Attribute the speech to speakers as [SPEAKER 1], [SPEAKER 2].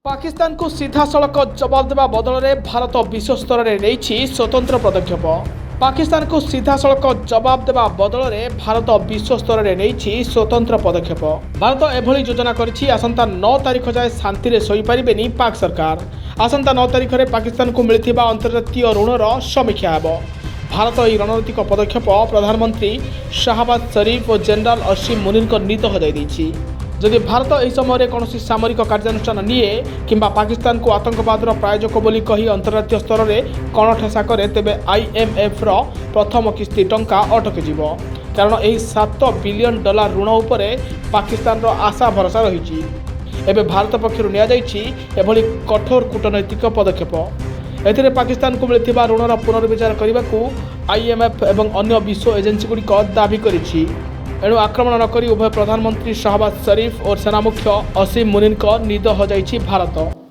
[SPEAKER 1] पाकिस्तान को सीधासलख जवाब देवा बदल में भारत विश्व स्तर में नहीं स्वतंत्र पदक्षेप। पाकिस्तान को सीधासलख जवाब देवा बदल में भारत विश्व स्तर में नहीं स्वतंत्र पदक्षेप। भारत एभली योजना करिछि आसंता 9 तारिख जाए शांति रे सोई परिबेनी पाक सरकार। आसंता 9 तारिख रे पाकिस्तान को मिलिथिबा अंतर्जातीय ऋणर समीक्षा हेबो। भारत यह रणनीतिक पदक्षेप प्रधानमंत्री शाहबाज शरीफ और जनरल असीम मुनीर को नीत हजाई देछि। जदि भारत यह समय कौन सामरिक कार्यानुष्ठान निए किंबा पाकिस्तान को आतंकवादर प्रायोजक बोली कही अंतर्राष्ट्रीय स्तर में कणठेसा करे तेबे IMF रो प्रथम किस्ती टंका अटक जिवो। कारण यही $7 बिलियन ऋण उपरे पाकिस्तान रो आशा भरोसा रही। एबे भारत पक्षर नियाଯାଇଛି कठोर कूटनैतिक पदक्षेप। एथिरे पाकिस्तान को मिलिथिबा ऋणर पुनर्विचार करने को IMF एवं अन्य विश्व एजेंसी गुड़िक दाबी करिछि। एणु आक्रमण नक उभय प्रधानमंत्री शाहबाज शरीफ और सेनामुख्य असीम मुनीर निद हजाई भारत।